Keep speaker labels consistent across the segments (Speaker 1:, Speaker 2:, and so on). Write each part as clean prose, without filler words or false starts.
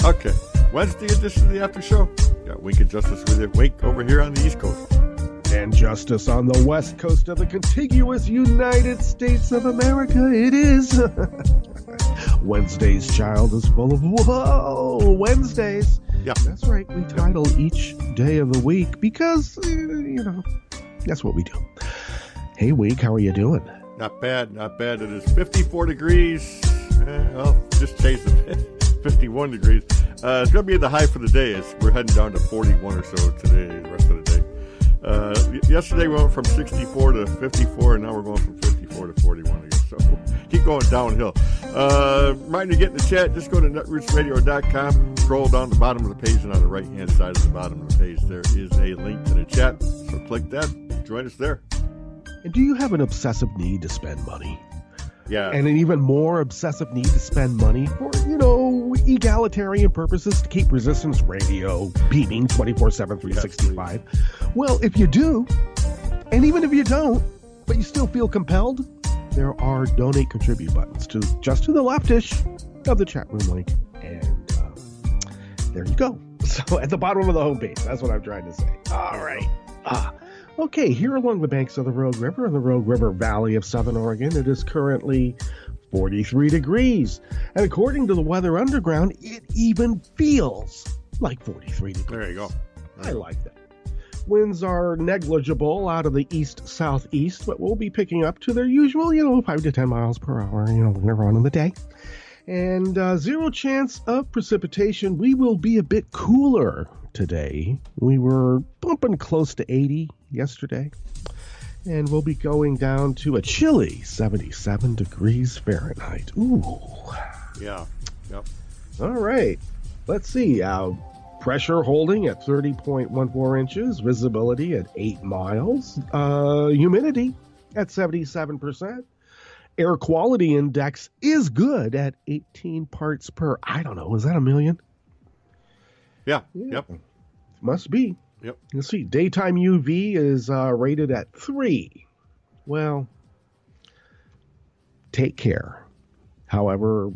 Speaker 1: Okay. Wednesday edition of the After Show. Got Wink and Justice with you. Wink over here on the East Coast.
Speaker 2: And Justice on the West Coast of the contiguous United States of America. It is. Wednesday's child is full of whoa Wednesdays.
Speaker 1: Yeah.
Speaker 2: That's right. We title each day of the week because, that's what we do. Hey, Week, how are you doing?
Speaker 1: Not bad, not bad. It is 54 degrees. Just changed a bit. 51 degrees. It's going to be the high for the day. We're heading down to 41 or so today, the rest of the day. Yesterday we went from 64 to 54, and now we're going from 54 to 41 again. So keep going downhill. Reminder to get in the chat. Just go to netrootsradio.com. Scroll down the bottom of the page, and on the right-hand side of the bottom of the page, there is a link to the chat. So click that. Join us there.
Speaker 2: And do you have an obsessive need to spend money?
Speaker 1: Yeah.
Speaker 2: And an even more obsessive need to spend money for, egalitarian purposes to keep Resistance Radio beating 24/7, 365. Yes, well, if you do, and even if you don't, but you still feel compelled, there are donate contribute buttons just to the leftish of the chat room link. And there you go. So at the bottom of the homepage, that's what I'm trying to say. All right. Okay, here along the banks of the Rogue River in the Rogue River Valley of Southern Oregon, it is currently 43 degrees. And according to the Weather Underground, it even feels like 43 degrees.
Speaker 1: There you go.
Speaker 2: I like that. Winds are negligible out of the east-southeast, but we'll be picking up to their usual, 5 to 10 miles per hour, later on in the day. And zero chance of precipitation. We will be a bit cooler today. We were bumping close to 80 yesterday. And we'll be going down to a chilly 77 degrees Fahrenheit. Ooh.
Speaker 1: Yeah. Yep.
Speaker 2: All right. Let's see. Pressure holding at 30.14 inches. Visibility at 8 miles. Humidity at 77%. Air quality index is good at 18 parts per, I don't know, is that a million?
Speaker 1: Yeah. Yep.
Speaker 2: Must be.
Speaker 1: Yep.
Speaker 2: Let's see. Daytime UV is rated at 3. Well, take care. However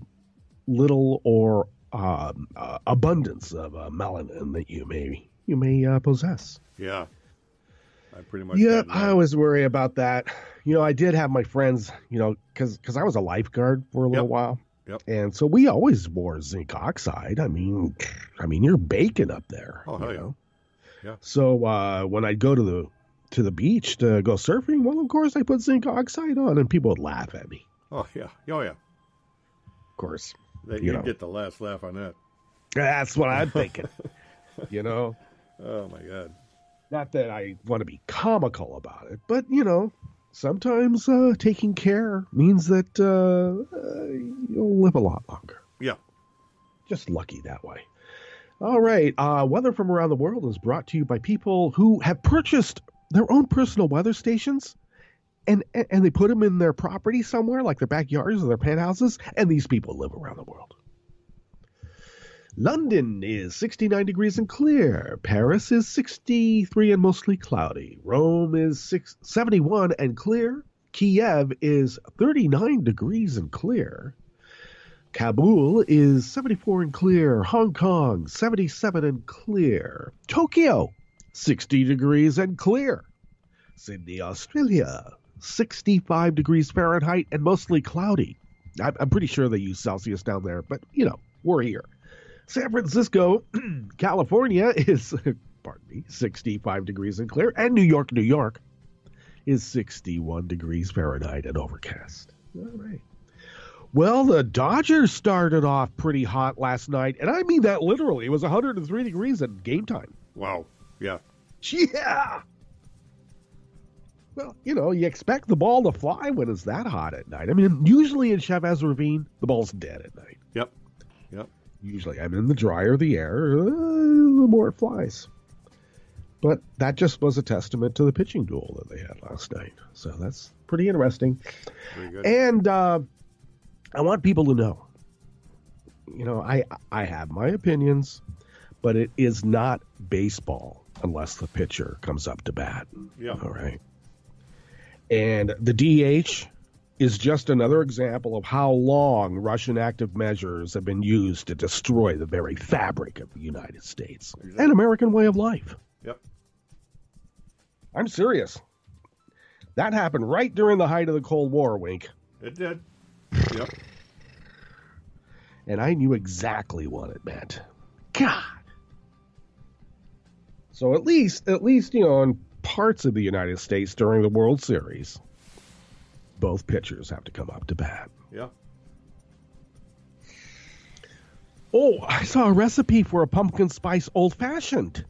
Speaker 2: little or abundance of melanin that you may possess.
Speaker 1: Yeah. I pretty much.
Speaker 2: Yep. I always worry about that. I did have my friends, because I was a lifeguard for a little while.
Speaker 1: Yep.
Speaker 2: And so we always wore zinc oxide. I mean, you're baking up there.
Speaker 1: Oh, hell yeah. Yeah.
Speaker 2: So when I'd go to the beach to go surfing, well, of course, I put zinc oxide on, and people would laugh at me.
Speaker 1: Oh, yeah. Oh, yeah.
Speaker 2: Of course.
Speaker 1: You get the last laugh on that.
Speaker 2: That's what I'm thinking.
Speaker 1: Oh, my God.
Speaker 2: Not that I want to be comical about it, but, sometimes taking care means that you'll live a lot longer.
Speaker 1: Yeah.
Speaker 2: Just lucky that way. All right. Weather from around the world is brought to you by people who have purchased their own personal weather stations, and they put them in their property somewhere, like their backyards or their penthouses, and these people live around the world. London is 69 degrees and clear. Paris is 63 and mostly cloudy. Rome is 71 and clear. Kiev is 39 degrees and clear. Kabul is 74 and clear. Hong Kong, 77 and clear. Tokyo, 60 degrees and clear. Sydney, Australia, 65 degrees Fahrenheit and mostly cloudy. I'm pretty sure they use Celsius down there, but, we're here. San Francisco, California is, 65 degrees and clear. And New York is 61 degrees Fahrenheit and overcast. All right. Well, the Dodgers started off pretty hot last night, and I mean that literally. It was 103 degrees at game time.
Speaker 1: Wow. Yeah.
Speaker 2: Yeah. Well, you expect the ball to fly when it's that hot at night. I mean, usually in Chavez Ravine, the ball's dead at night.
Speaker 1: Yep.
Speaker 2: Usually, in the drier the air, the more it flies. But that just was a testament to the pitching duel that they had last night. So that's pretty interesting.
Speaker 1: Very good.
Speaker 2: And I want people to know, I have my opinions, but it is not baseball unless the pitcher comes up to bat.
Speaker 1: Yeah.
Speaker 2: All right. And the DH is just another example of how long Russian active measures have been used to destroy the very fabric of the United States and American way of life.
Speaker 1: Yep.
Speaker 2: I'm serious. That happened right during the height of the Cold War, Wink.
Speaker 1: It did. Yep.
Speaker 2: And I knew exactly what it meant. God. So at least, in parts of the United States during the World Series, both pitchers have to come up to bat.
Speaker 1: Yeah.
Speaker 2: Oh, I saw a recipe for a pumpkin spice old-fashioned.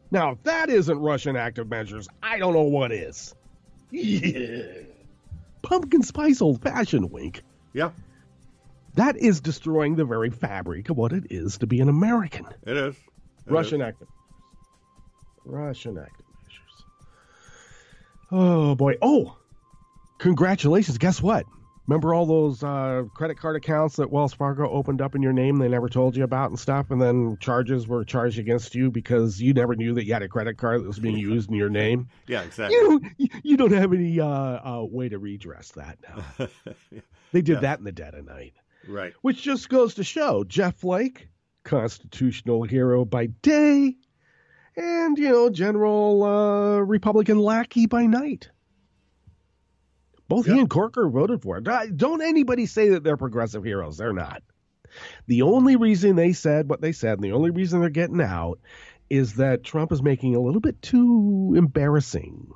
Speaker 2: Now, if that isn't Russian active measures, I don't know what is. Yeah. Pumpkin spice old-fashioned, Wink.
Speaker 1: Yeah.
Speaker 2: That is destroying the very fabric of what it is to be an American.
Speaker 1: It is.
Speaker 2: Russian active measures. Oh, boy. Oh, congratulations. Guess what? Remember all those credit card accounts that Wells Fargo opened up in your name they never told you about and stuff, and then charges were charged against you because you never knew that you had a credit card that was being used in your name?
Speaker 1: Yeah, exactly.
Speaker 2: You don't have any way to redress that now. They did that in the dead of night.
Speaker 1: Right.
Speaker 2: Which just goes to show Jeff Flake, constitutional hero by day, and, general Republican lackey by night. Both he and Corker voted for it. Don't anybody say that they're progressive heroes. They're not. The only reason they said what they said, and the only reason they're getting out, is that Trump is making it a little bit too embarrassing,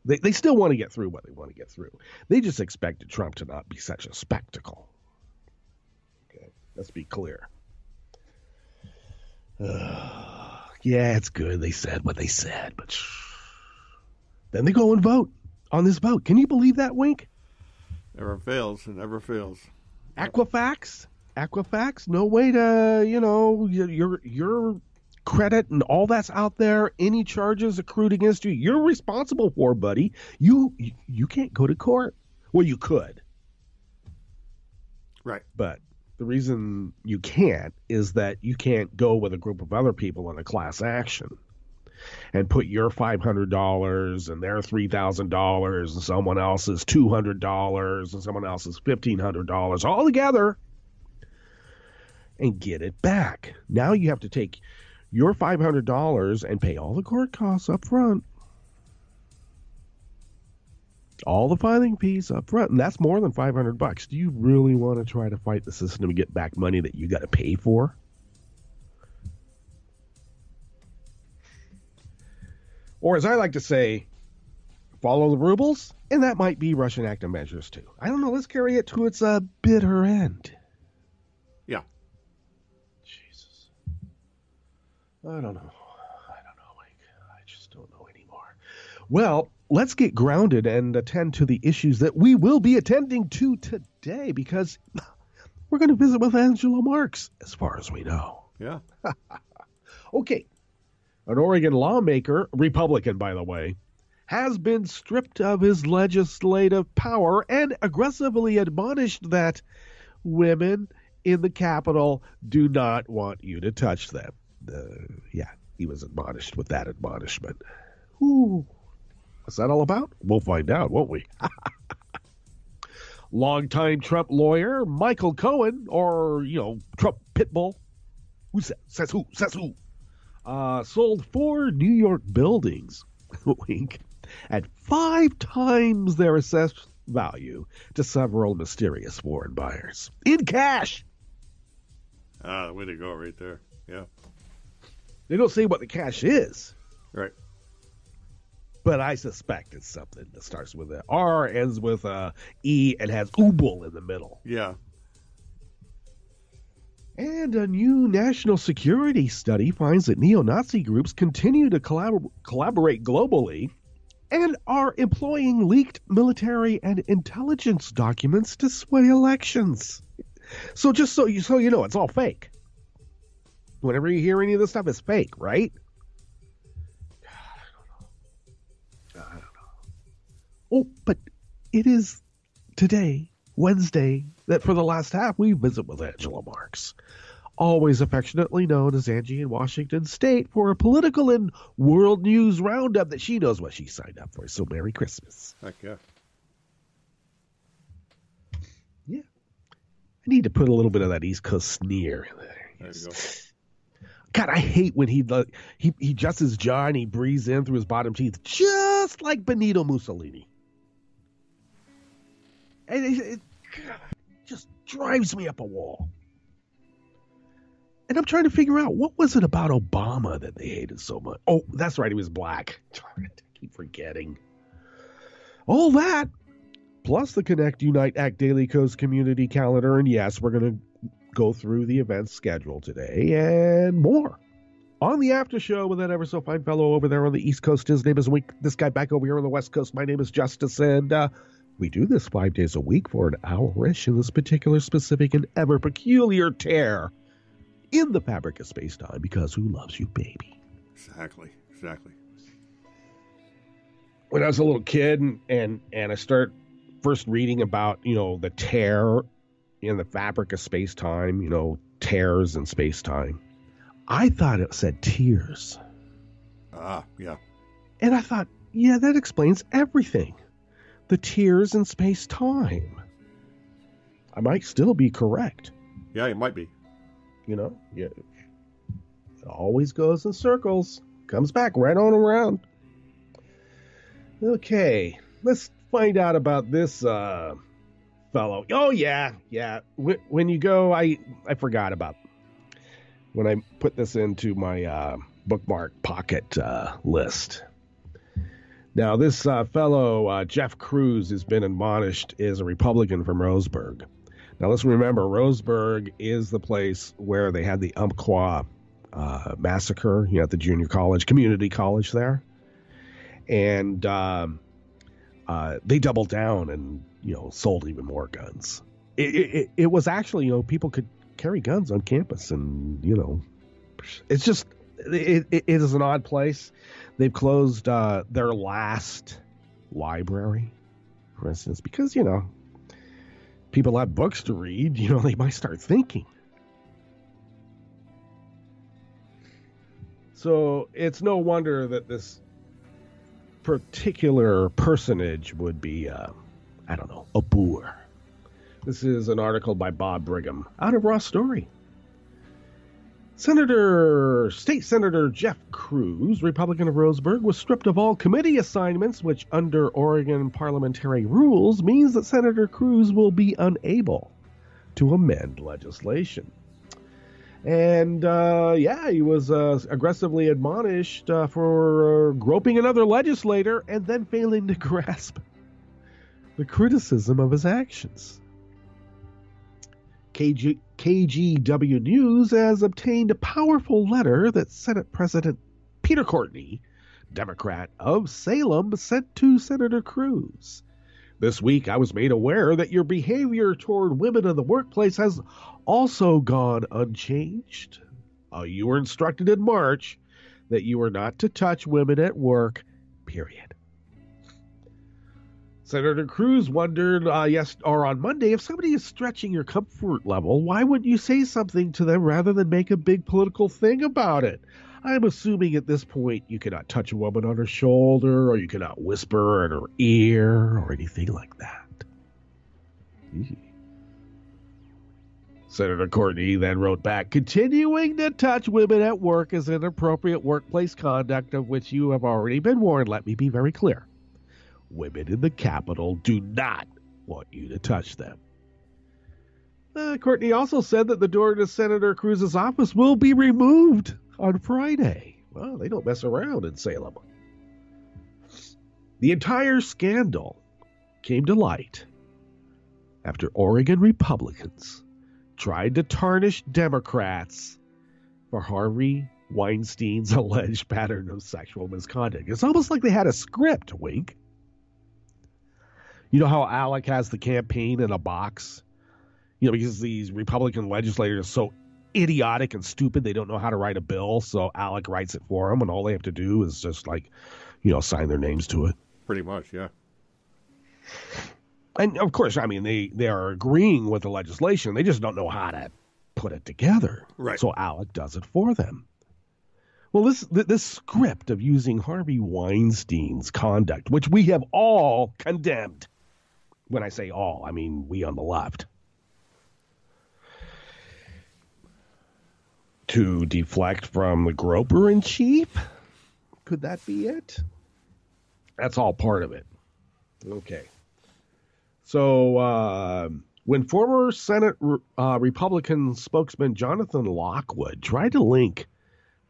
Speaker 2: they still want to get through what they want to get through. They just expected Trump to not be such a spectacle. Okay, let's be clear. Yeah, it's good they said what they said, but then they go and vote on this vote. Can you believe that, Wink?
Speaker 1: Never fails. It never fails.
Speaker 2: Equifax, no way to, your credit and all that's out there, any charges accrued against you, you're responsible for, buddy. You can't go to court. Well, you could.
Speaker 1: Right.
Speaker 2: But the reason you can't is that you can't go with a group of other people in a class action and put your $500 and their $3,000 and someone else's $200 and someone else's $1,500 all together and get it back. Now you have to take your $500 and pay all the court costs up front. All the filing fees up front, and that's more than $500. Do you really want to try to fight the system and get back money that you got to pay for? Or as I like to say, follow the rubles, and that might be Russian active measures too. I don't know. Let's carry it to its bitter end.
Speaker 1: Yeah.
Speaker 2: Jesus. I don't know. I just don't know anymore. Well, let's get grounded and attend to the issues that we will be attending to today, because we're going to visit with Angela Marx, as far as we know.
Speaker 1: Yeah.
Speaker 2: Okay. An Oregon lawmaker, Republican by the way, has been stripped of his legislative power and aggressively admonished that women in the Capitol do not want you to touch them. He was admonished with that admonishment. Ooh. What's that all about? We'll find out, won't we? Longtime Trump lawyer Michael Cohen, or, Trump Pitbull. Who says who? Sold 4 New York buildings, wink, at 5 times their assessed value to several mysterious foreign buyers. In cash!
Speaker 1: Way to go right there. Yeah.
Speaker 2: They don't say what the cash is.
Speaker 1: Right.
Speaker 2: But I suspect it's something that starts with an R, ends with a E, and has Ubel in the middle.
Speaker 1: Yeah.
Speaker 2: And a new national security study finds that neo-Nazi groups continue to collaborate globally and are employing leaked military and intelligence documents to sway elections. So just so you know, it's all fake. Whenever you hear any of this stuff, it's fake, right? I don't know. Oh, but it is today, Wednesday, that for the last half we visit with Angela Marx. always affectionately known as Angie in Washington State, for a political and world news roundup that she knows what she signed up for. So Merry Christmas.
Speaker 1: Heck yeah.
Speaker 2: Yeah. I need to put a little bit of that East Coast sneer in there.
Speaker 1: There you go.
Speaker 2: God, I hate when he adjusts his jaw and he breathes in through his bottom teeth, just like Benito Mussolini. And it just drives me up a wall. And I'm trying to figure out, what was it about Obama that they hated so much? Oh, that's right, he was black. Darn it, I keep forgetting. All that, plus the Connect, Unite, Act Daily Coast community calendar, and yes, we're going to go through the events schedule today and more on the after show with that ever so fine fellow over there on the East Coast. His name is Wink. This guy back over here on the West Coast, my name is Justice, and we do this 5 days a week for an hour-ish in this particular specific and ever peculiar tear in the fabric of space-time, because who loves you, baby?
Speaker 1: Exactly.
Speaker 2: When I was a little kid and I start first reading about, the tear in the fabric of space-time, tears in space-time, I thought it said tears.
Speaker 1: Yeah.
Speaker 2: And I thought, yeah, that explains everything. The tears in space-time. I might still be correct.
Speaker 1: Yeah, it might be.
Speaker 2: Yeah, it always goes in circles. Comes back right on around. Okay, let's find out about this fellow. Oh, yeah. When you go, I forgot about when I put this into my bookmark pocket list. Now, this fellow, Jeff Cruz, has been admonished, is a Republican from Roseburg. Now, let's remember, Roseburg is the place where they had the Umpqua massacre, at the junior college, community college there. And they doubled down and, sold even more guns. It was actually, people could carry guns on campus, and, it's just, it is an odd place. They've closed their last library, for instance, because, people have books to read, they might start thinking. So it's no wonder that this particular personage would be, a boor. This is an article by Bob Brigham out of Raw Story. State Senator Jeff Cruz, Republican of Roseburg, was stripped of all committee assignments, which under Oregon parliamentary rules means that Senator Cruz will be unable to amend legislation. And, he was aggressively admonished for groping another legislator and then failing to grasp the criticism of his actions. KGW News has obtained a powerful letter that Senate President Peter Courtney, Democrat of Salem, sent to Senator Cruz. This week, I was made aware that your behavior toward women in the workplace has also gone unchanged. You were instructed in March that you were not to touch women at work, period. Senator Cruz wondered on Monday, if somebody is stretching your comfort level, why wouldn't you say something to them rather than make a big political thing about it? I'm assuming at this point you cannot touch a woman on her shoulder, or you cannot whisper in her ear, or anything like that. Senator Courtney then wrote back, continuing to touch women at work is inappropriate workplace conduct of which you have already been warned. Let me be very clear. Women in the Capitol do not want you to touch them. Courtney also said that the door to Senator Cruz's office will be removed on Friday. Well, they don't mess around in Salem. The entire scandal came to light after Oregon Republicans tried to tarnish Democrats for Harvey Weinstein's alleged pattern of sexual misconduct. It's almost like they had a script, Wink. You know how Alec has the campaign in a box? Because these Republican legislators are so idiotic and stupid, they don't know how to write a bill, so Alec writes it for them, and all they have to do is just, sign their names to it.
Speaker 1: Pretty much, yeah.
Speaker 2: And, of course, they are agreeing with the legislation. They just don't know how to put it together.
Speaker 1: Right.
Speaker 2: So Alec does it for them. Well, this script of using Harvey Weinstein's conduct, which we have all condemned. When I say all, I mean we on the left. To deflect from the groper in chief? Could that be it? That's all part of it. Okay. So when former Senate Republican spokesman Jonathan Lockwood tried to link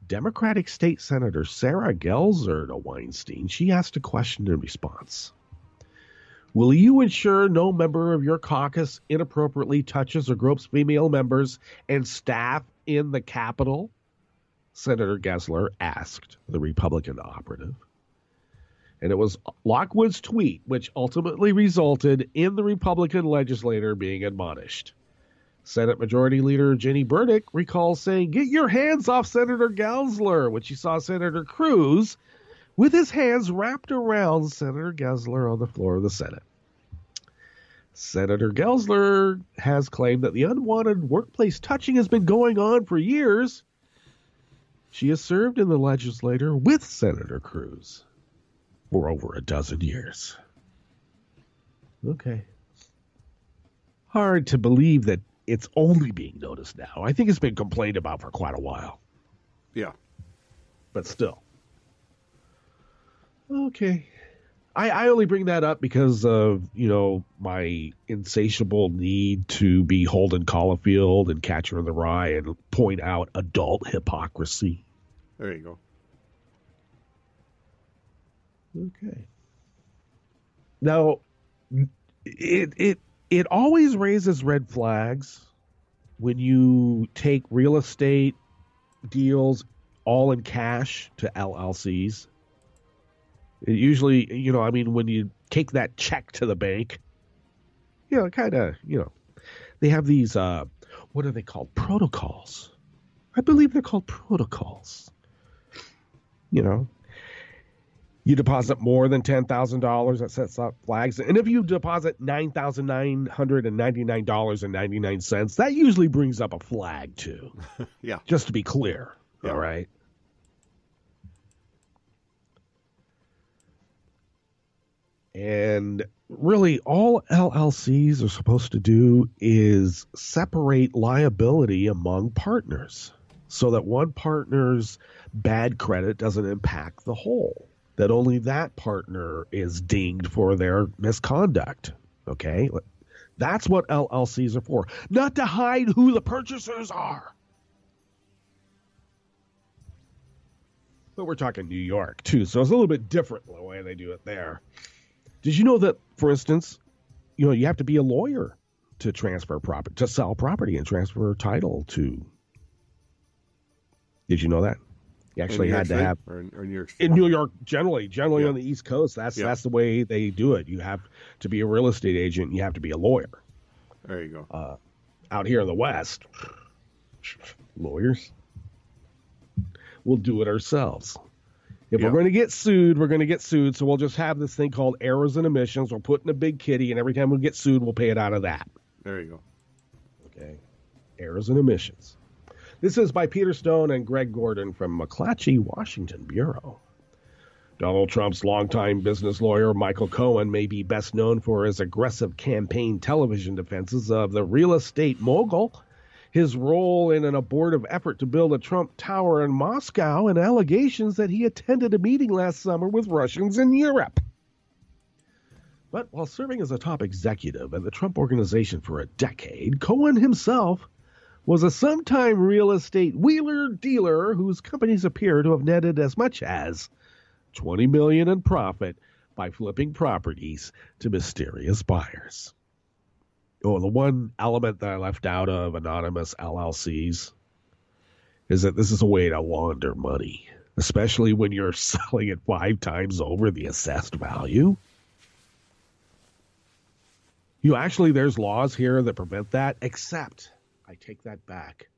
Speaker 2: Democratic State Senator Sarah Gelser to Weinstein, she asked a question in response. Will you ensure no member of your caucus inappropriately touches or gropes female members and staff in the Capitol? Senator Gessler asked the Republican operative. And it was Lockwood's tweet which ultimately resulted in the Republican legislator being admonished. Senate Majority Leader Jenny Burdick recalls saying, "Get your hands off Senator Gessler," when she saw Senator Cruz with his hands wrapped around Senator Gessler on the floor of the Senate. Senator Gessler has claimed that the unwanted workplace touching has been going on for years. She has served in the legislature with Senator Cruz for over a dozen years. Okay. Hard to believe that it's only being noticed now. I think it's been complained about for quite a while.
Speaker 1: Yeah.
Speaker 2: But still. Okay. I only bring that up because of, my insatiable need to be Holden Caulfield and Catcher in the Rye and point out adult hypocrisy.
Speaker 1: There you
Speaker 2: go. Okay. Now, it always raises red flags when you take real estate deals all in cash to LLCs. It usually, when you take that check to the bank, they have these, what are they called? Protocols. I believe they're called protocols. You deposit more than $10,000, that sets up flags. And if you deposit $9,999.99, that usually brings up a flag too.
Speaker 1: Yeah.
Speaker 2: Just to be clear.
Speaker 1: Yeah.
Speaker 2: All right. And really all LLCs are supposed to do is separate liability among partners so that one partner's bad credit doesn't impact the whole. That only that partner is dinged for their misconduct. Okay? That's what LLCs are for. Not to hide who the purchasers are. But we're talking New York, too, so it's a little bit different the way they do it there. Did you know that, for instance, you have to be a lawyer to transfer property, to sell property and transfer title to? Did you know that? You actually had to have
Speaker 1: or New York
Speaker 2: in New York generally
Speaker 1: yeah.
Speaker 2: On the East Coast. That's the way they do it. You have to be a real estate agent. You have to be a lawyer.
Speaker 1: There you go.
Speaker 2: Out here in the West, lawyers, we'll do it ourselves. If we're going to get sued, we're going to get sued. So we'll just have this thing called errors and omissions. We'll put in a big kitty, and every time we get sued, we'll pay it out of that.
Speaker 1: There you go.
Speaker 2: Okay. Errors and omissions. This is by Peter Stone and Greg Gordon from McClatchy, Washington Bureau. Donald Trump's longtime business lawyer, Michael Cohen, may be best known for his aggressive campaign television defenses of the real estate mogul, his role in an abortive effort to build a Trump Tower in Moscow, and allegations that he attended a meeting last summer with Russians in Europe. But while serving as a top executive at the Trump Organization for a decade, Cohen himself was a sometime real estate wheeler-dealer whose companies appear to have netted as much as $20 million in profit by flipping properties to mysterious buyers. Oh, the one element that I left out of anonymous LLCs is that this is a way to launder money, especially when you're selling it 5 times over the assessed value. There's laws here that prevent that, except, I take that back,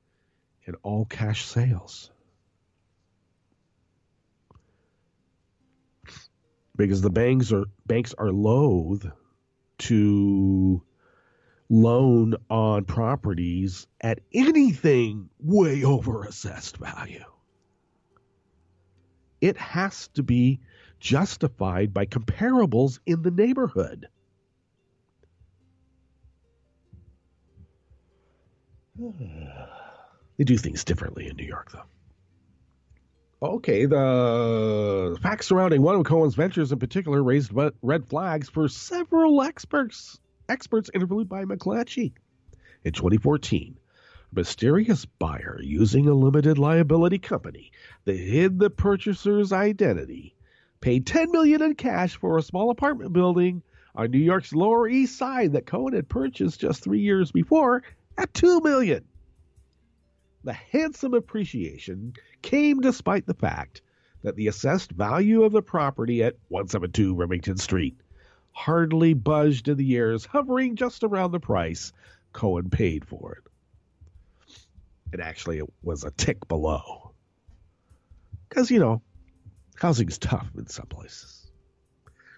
Speaker 2: in all cash sales. Because the banks are loath to loan on properties at anything way over assessed value. It has to be justified by comparables in the neighborhood. They do things differently in New York, though. Okay, the facts surrounding one of Cohen's ventures in particular raised red flags for several experts interviewed by McClatchy. In 2014, a mysterious buyer using a limited liability company that hid the purchaser's identity paid $10 million in cash for a small apartment building on New York's Lower East Side that Cohen had purchased just 3 years before at $2 million. The handsome appreciation came despite the fact that the assessed value of the property at 172 Remington Street hardly budged in the years, hovering just around the price Cohen paid for it. And actually, it was a tick below. Because, housing's tough in some places.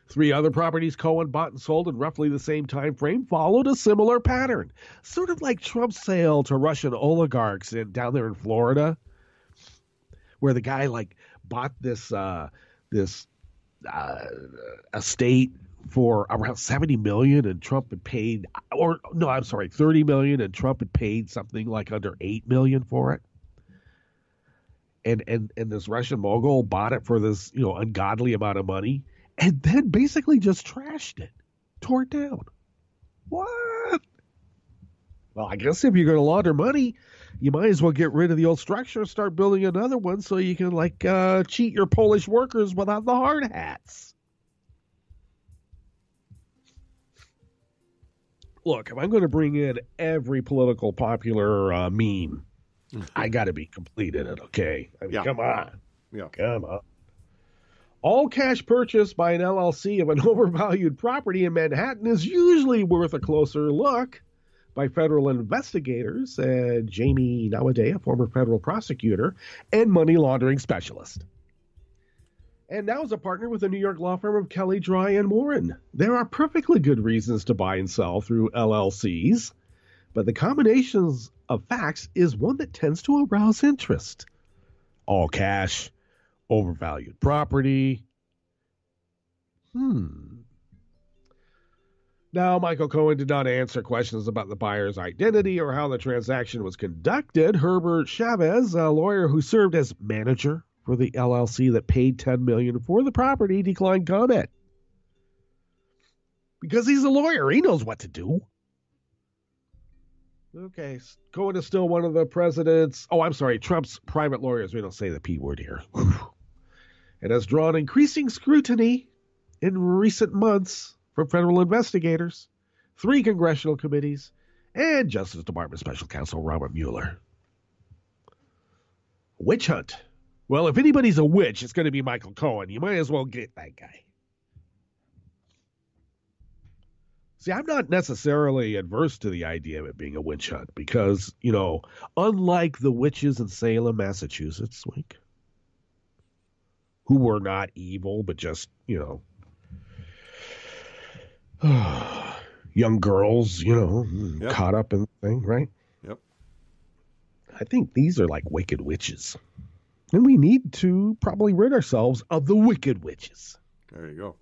Speaker 2: 3 other properties Cohen bought and sold in roughly the same time frame followed a similar pattern. Sort of like Trump's sale to Russian oligarchs down there in Florida, where the guy bought this estate for around $70 million and Trump had paid, $30 million and Trump had paid something like under $8 million for it. And this Russian mogul bought it for this, ungodly amount of money. And then basically just trashed it, tore it down. What? Well, I guess if you're going to launder money, you might as well get rid of the old structure and start building another one so you can, cheat your Polish workers without the hard hats. Look, if I'm going to bring in every political popular meme, I got to be complete in it, okay? Come on.
Speaker 1: Yeah.
Speaker 2: Come on. All cash purchase by an LLC of an overvalued property in Manhattan is usually worth a closer look by federal investigators, said Jamie Nowadaye, a former federal prosecutor and money laundering specialist. And now as a partner with the New York law firm of Kelly, Dry, and Warren. There are perfectly good reasons to buy and sell through LLCs, but the combinations of facts is one that tends to arouse interest. All cash, overvalued property. Now, Michael Cohen did not answer questions about the buyer's identity or how the transaction was conducted. Herbert Chavez, a lawyer who served as manager for the LLC that paid $10 million for the property, declined comment. Because he's a lawyer, he knows what to do. Okay, Cohen is still one of the president's, Trump's private lawyers. We don't say the P word here. It has drawn increasing scrutiny in recent months from federal investigators, 3 congressional committees, and Justice Department Special Counsel Robert Mueller. Witch hunt. Well, if anybody's a witch, it's going to be Michael Cohen. You might as well get that guy. See, I'm not necessarily adverse to the idea of it being a witch hunt because, unlike the witches in Salem, Massachusetts, who were not evil, but just, young girls, caught up in the thing, right?
Speaker 1: Yep.
Speaker 2: I think these are like wicked witches. And we need to probably rid ourselves of the wicked witches.
Speaker 1: There you go.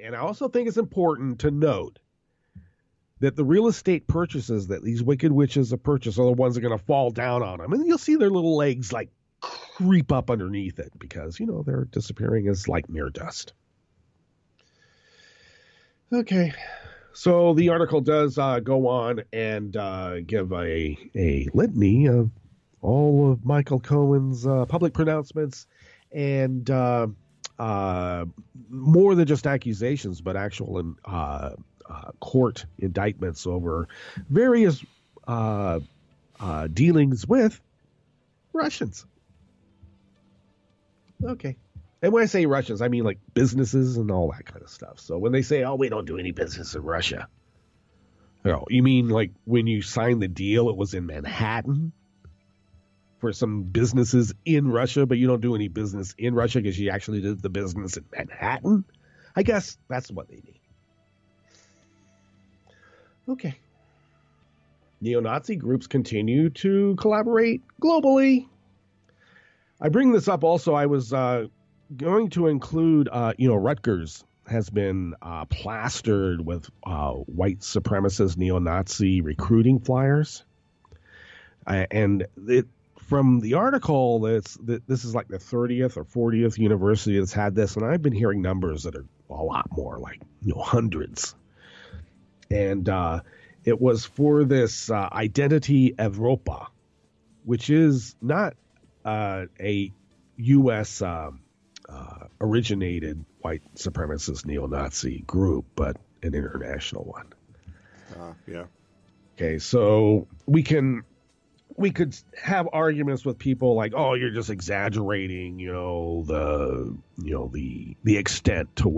Speaker 2: And I also think it's important to note that the real estate purchases that these wicked witches have purchased are the ones that are going to fall down on them. And you'll see their little legs creep up underneath it because, they're disappearing as like mere dust. Okay. So the article does go on and give a litany of all of Michael Cohen's public pronouncements and more than just accusations, but actual court indictments over various dealings with Russians. Okay. And when I say Russians, I mean like businesses and all that kind of stuff. So when they say, we don't do any business in Russia. You mean like when you signed the deal, it was in Manhattan for some businesses in Russia, but you don't do any business in Russia because you actually did the business in Manhattan? I guess that's what they mean. Okay. Neo-Nazi groups continue to collaborate globally. I bring this up also. I was going to include, Rutgers has been plastered with white supremacist neo-Nazi recruiting flyers. From the article, this is like the 30th or 40th university that's had this, and I've been hearing numbers that are a lot more, like hundreds. And it was for this Identity Europa, which is not a U.S. Originated white supremacist neo-Nazi group, but an international one.
Speaker 1: Yeah. Okay,
Speaker 2: so we could have arguments with people like, oh, you're just exaggerating, the extent to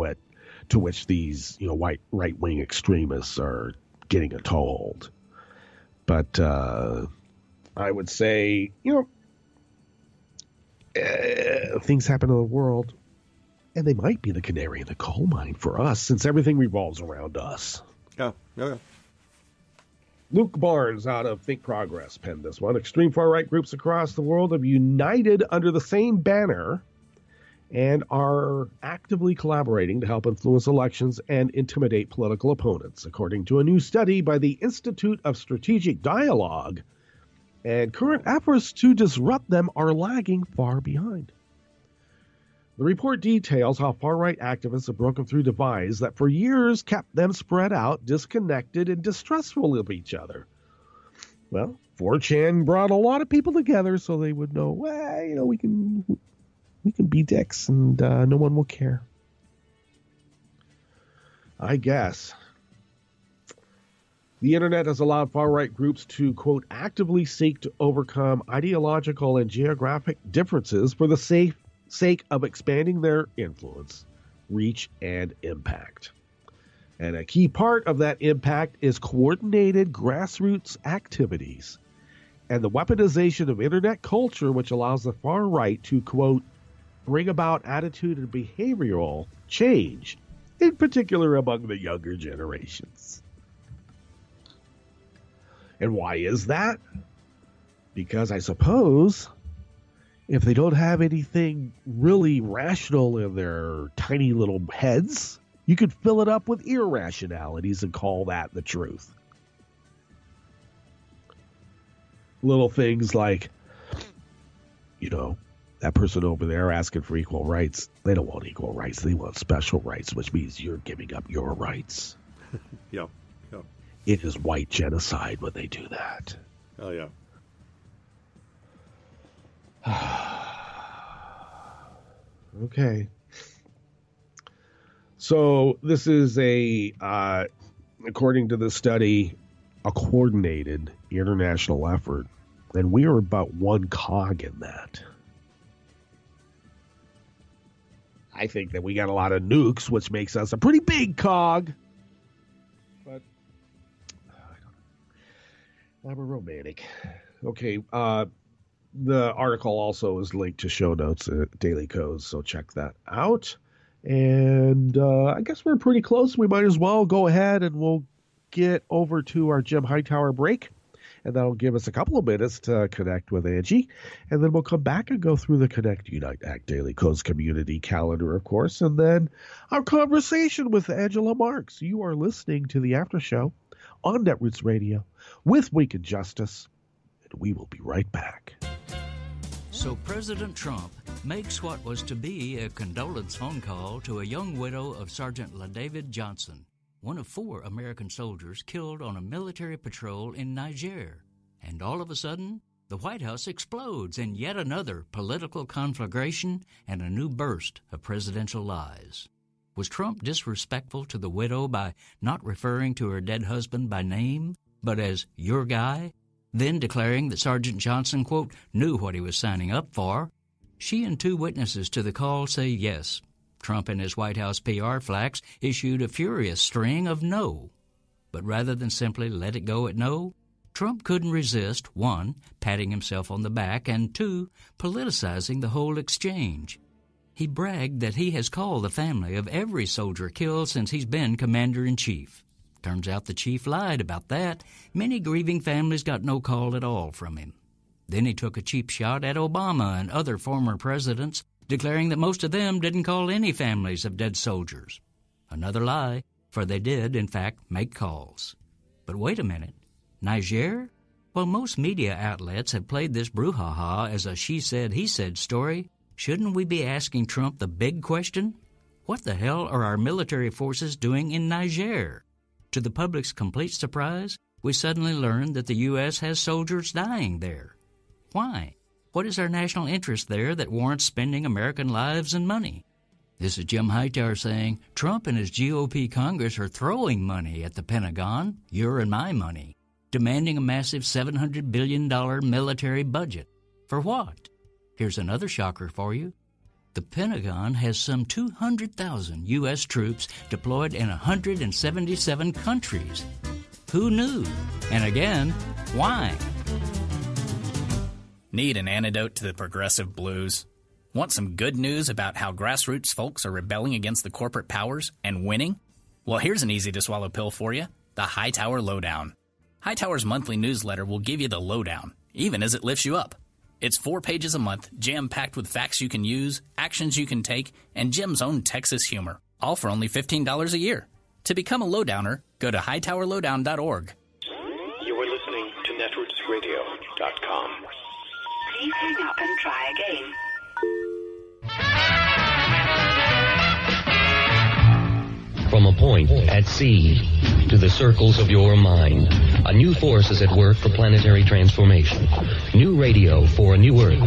Speaker 2: which these, white right-wing extremists are getting a toehold. But I would say, things happen in the world, and they might be the canary in the coal mine for us, since everything revolves around us.
Speaker 1: Yeah.
Speaker 2: Luke Barnes out of Think Progress penned this one. Extreme far-right groups across the world have united under the same banner and are actively collaborating to help influence elections and intimidate political opponents, according to a new study by the Institute of Strategic Dialogue. And current efforts to disrupt them are lagging far behind. The report details how far-right activists have broken through divides that for years kept them spread out, disconnected, and distrustful of each other. Well, 4chan brought a lot of people together so they would know, we can be dicks and no one will care. I guess. The internet has allowed far-right groups to, quote, actively seek to overcome ideological and geographic differences for the sake of expanding their influence, reach, and impact. And a key part of that impact is coordinated grassroots activities and the weaponization of internet culture, which allows the far right to, quote, bring about attitude and behavioral change, in particular among the younger generations. And why is that? Because I suppose if they don't have anything really rational in their tiny little heads, you could fill it up with irrationalities and call that the truth. Little things like, that person over there asking for equal rights, they don't want equal rights. They want special rights, which means you're giving up your rights.
Speaker 1: Yep.
Speaker 2: It is white genocide when they do that.
Speaker 1: Oh, yeah.
Speaker 2: Okay. So this is according to the study, a coordinated international effort, and we are about one cog in that. I think that we got a lot of nukes, which makes us a pretty big cog. But I'm a romantic. Okay, the article also is linked to show notes at Daily Codes, so check that out. And I guess we're pretty close. We might as well go ahead and we'll get over to our Jim Hightower break. And that'll give us a couple of minutes to connect with Angie. And then we'll come back and go through the Connect, Unite, Act Daily Codes community calendar, of course. And then our conversation with Angela Marx. You are listening to the After Show on Netroots Radio with Week in Justice. And we will be right back.
Speaker 3: So President Trump makes what was to be a condolence phone call to a young widow of Sergeant LaDavid Johnson, one of 4 American soldiers killed on a military patrol in Niger. And all of a sudden, the White House explodes in yet another political conflagration and a new burst of presidential lies. Was Trump disrespectful to the widow by not referring to her dead husband by name, but as your guy, then declaring that Sergeant Johnson, quote, knew what he was signing up for? She and 2 witnesses to the call say yes. Trump and his White House PR flacks issued a furious string of no. But rather than simply let it go at no, Trump couldn't resist, 1, patting himself on the back, and 2, politicizing the whole exchange. He bragged that he has called the family of every soldier killed since he's been commander-in-chief. Turns out the chief lied about that. Many grieving families got no call at all from him. Then he took a cheap shot at Obama and other former presidents, declaring that most of them didn't call any families of dead soldiers. Another lie, for they did, in fact, make calls. But wait a minute. Niger? While most media outlets have played this brouhaha as a she-said, he-said story, shouldn't we be asking Trump the big question? What the hell are our military forces doing in Niger? To the public's complete surprise, we suddenly learned that the U.S. has soldiers dying there. Why? What is our national interest there that warrants spending American lives and money? This is Jim Hightower saying Trump and his GOP Congress are throwing money at the Pentagon, your and my money, demanding a massive $700 billion military budget. For what? Here's another shocker for you. The Pentagon has some 200,000 U.S. troops deployed in 177 countries. Who knew? And again, why?
Speaker 4: Need an antidote to the progressive blues? Want some good news about how grassroots folks are rebelling against the corporate powers and winning? Well, here's an easy-to-swallow pill for you, the Hightower Lowdown. Hightower's monthly newsletter will give you the lowdown, even as it lifts you up. It's 4 pages a month, jam-packed with facts you can use, actions you can take, and Jim's own Texas humor, all for only $15 a year. To become a lowdowner, go to hightowerlowdown.org.
Speaker 5: You are listening to netrootsradio.com.
Speaker 6: Please hang up and try again.
Speaker 7: From a point at sea to the circles of your mind, a new force is at work for planetary transformation. New radio for a new Earth.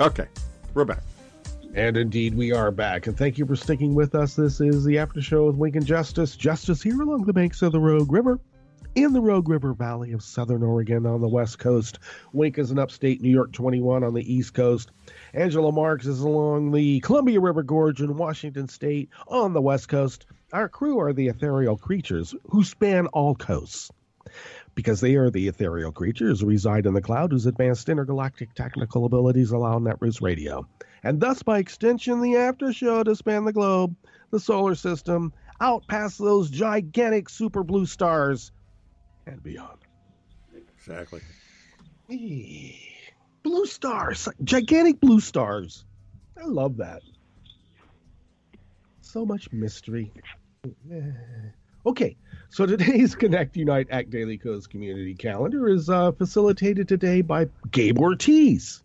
Speaker 1: Okay, we're back.
Speaker 2: And indeed, we are back. And thank you for sticking with us. This is the After Show with Wink and Justice. Justice here along the banks of the Rogue River, in the Rogue River Valley of Southern Oregon on the West Coast. Wink is in upstate New York 21 on the East Coast. Angela Marx is along the Columbia River Gorge in Washington State on the West Coast. Our crew are the ethereal creatures who span all coasts. Because they are the ethereal creatures who reside in the cloud whose advanced intergalactic technical abilities allow Netroots Radio. And thus, by extension, the After Show to span the globe, the solar system, out past those gigantic super blue stars, and beyond.
Speaker 1: Exactly.
Speaker 2: Blue stars. Gigantic blue stars. I love that. So much mystery. Okay, so today's Connect, Unite, Act Daily Codes community calendar is facilitated today by Gabe Ortiz.